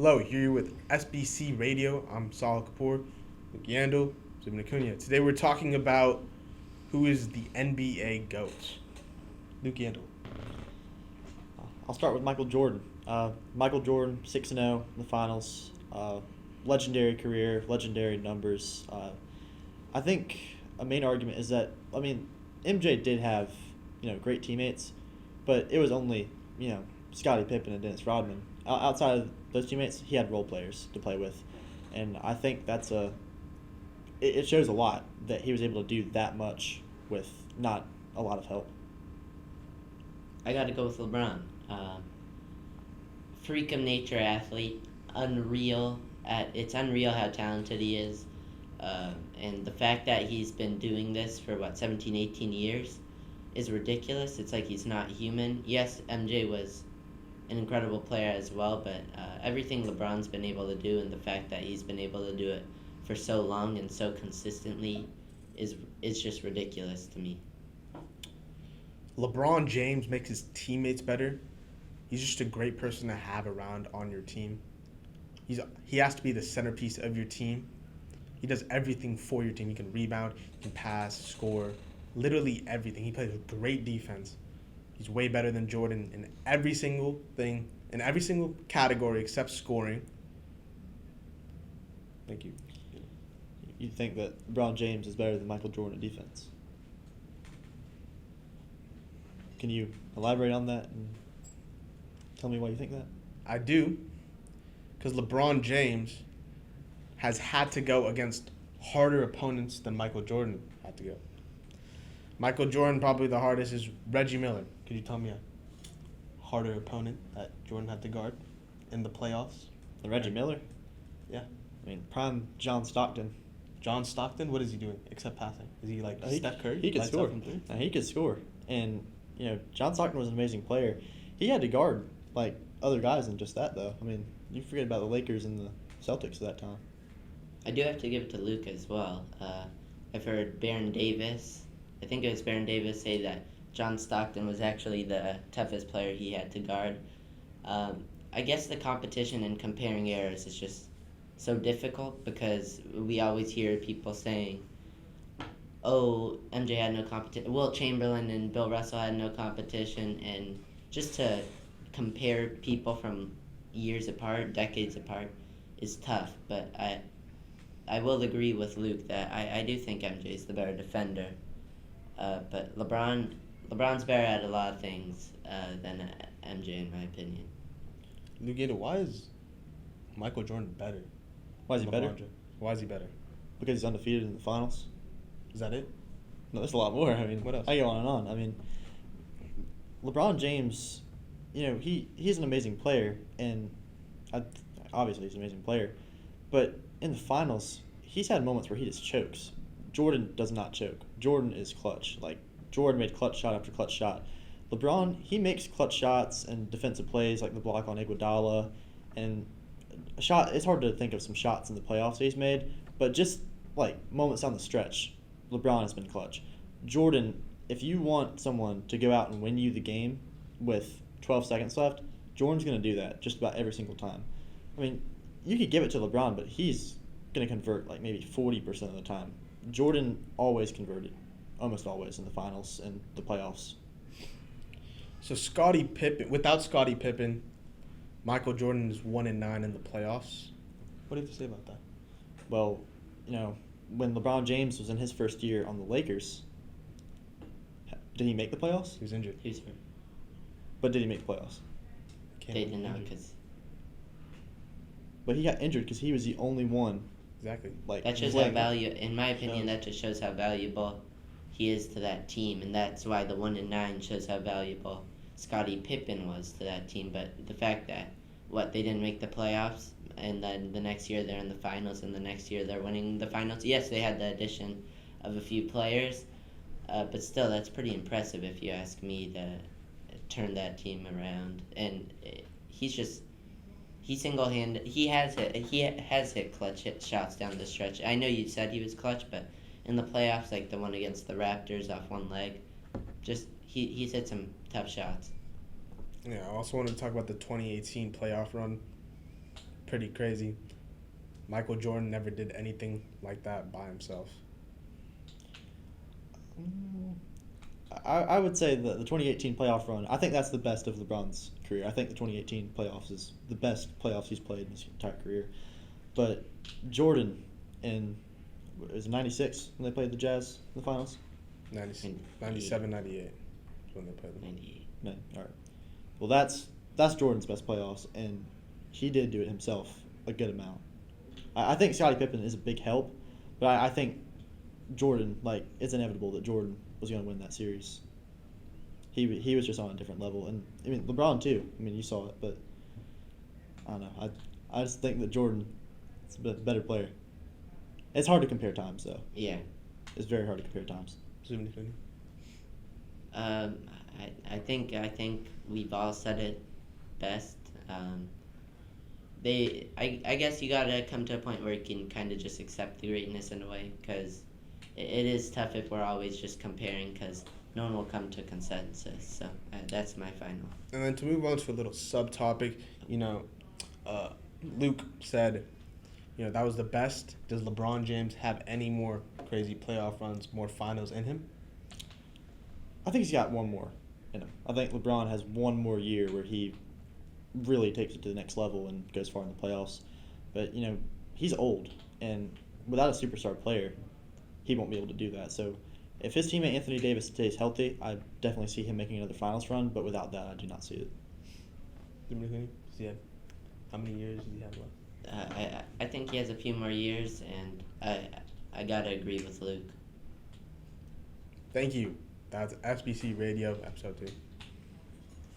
Hello, here with SBC Radio. I'm Salah Kapoor, Luke Yandel, Zubin Acuna. Today we're talking about who is the NBA GOAT. Luke Yandel. I'll start with Michael Jordan. Michael Jordan, 6-0 in the finals. Legendary career, legendary numbers. I think a main argument is that, MJ did have, great teammates, but it was only, Scottie Pippen and Dennis Rodman. Outside of those teammates, he had role players to play with. And I think it shows a lot that he was able to do that much with not a lot of help. I got to go with LeBron. Freak of nature athlete, unreal. It's unreal how talented he is. And the fact that he's been doing this for, 17, 18 years is ridiculous. It's like he's not human. Yes, MJ was an incredible player as well, but everything LeBron's been able to do and the fact that he's been able to do it for so long and so consistently is just ridiculous to me. LeBron James makes his teammates better. He's just a great person to have around on your team. He has to be the centerpiece of your team. He does everything for your team. He can rebound, he can pass, score, literally everything. He plays great defense. He's way better than Jordan in every single thing, in every single category except scoring. Thank you. You think that LeBron James is better than Michael Jordan at defense? Can you elaborate on that and tell me why you think that? I do, because LeBron James has had to go against harder opponents than Michael Jordan had to go. Michael Jordan, probably the hardest, is Reggie Miller. Could you tell me a harder opponent that Jordan had to guard in the playoffs? The Reggie Miller? Yeah. Prime John Stockton. John Stockton, what is he doing except passing? Is he like Steph Curry? He could Lights score. up from three? He could score. And, John Stockton was an amazing player. He had to guard, other guys than just that, though. You forget about the Lakers and the Celtics at that time. I do have to give it to Luke as well. I've heard Baron Davis, I think it was Baron Davis, say that John Stockton was actually the toughest player he had to guard. I guess the competition and comparing errors is just so difficult because we always hear people saying, oh, MJ had no competition. Wilt Chamberlain and Bill Russell had no competition. And just to compare people from years apart, decades apart, is tough. But I will agree with Luke that I do think MJ is the better defender. But LeBron's better at a lot of things than MJ, in my opinion. Luke, why is Michael Jordan better? Why is he better? Why is he better? Because he's undefeated in the finals. Is that it? No, there's a lot more. What else? I go on and on. LeBron James, he's an amazing player, and obviously he's an amazing player. But in the finals, he's had moments where he just chokes. Jordan does not choke. Jordan is clutch. Jordan made clutch shot after clutch shot. LeBron, he makes clutch shots and defensive plays like the block on Iguodala, and a shot. It's hard to think of some shots in the playoffs he's made, but just moments down the stretch, LeBron has been clutch. Jordan, if you want someone to go out and win you the game with 12 seconds left, Jordan's going to do that just about every single time. You could give it to LeBron, but he's going to convert maybe 40% of the time. Jordan always converted, almost always in the finals and the playoffs. So without Scottie Pippen, Michael Jordan is 1-9 in the playoffs. What do you have to say about that? Well, when LeBron James was in his first year on the Lakers, did he make the playoffs? He was injured. He was hurt. But did he make the playoffs? They did not, because... But he got injured because he was the only one. Exactly. That shows how in my opinion, that just shows how valuable he is to that team, and that's why the 1-9 shows how valuable Scottie Pippen was to that team. But the fact that they didn't make the playoffs, and then the next year they're in the finals, and the next year they're winning the finals. Yes, they had the addition of a few players, but still, that's pretty impressive if you ask me to turn that team around. And he single-handed. He has hit clutch shots down the stretch. I know you said he was clutch, but in the playoffs, like the one against the Raptors off one leg, just he's hit some tough shots. Yeah, I also wanted to talk about the 2018 playoff run. pretty crazy. Michael Jordan never did anything like that by himself. I would say the 2018 playoff run, I think that's the best of LeBron's career. I think the 2018 playoffs is the best playoffs he's played in his entire career. But Jordan in, it was 96 when they played the Jazz in the finals? 97, 98 is when they played them. 98. No, all right. Well, that's Jordan's best playoffs, and he did do it himself a good amount. I think Scottie Pippen is a big help, but I think Jordan, like, it's inevitable that Jordan was going to win that series. He was just on a different level, and I mean LeBron too. I mean, you saw it, but I don't know. I just think that Jordan is a better player. It's hard to compare times, though. Yeah. It's very hard to compare times. I think we've all said it best. I guess you gotta come to a point where you can kind of just accept the greatness in a way, because it is tough if we're always just comparing, because no one will come to consensus. So that's my final. And then to move on to a little subtopic, Luke said, that was the best. Does LeBron James have any more crazy playoff runs, more finals in him? I think he's got one more in him. I think LeBron has one more year where he really takes it to the next level and goes far in the playoffs. But, he's old, and without a superstar player, he won't be able to do that. So if his teammate Anthony Davis stays healthy, I definitely see him making another finals run, but without that, I do not see it. How many years does he have left? I think he has a few more years, and I gotta agree with Luke. Thank you. That's SBC Radio, episode 2.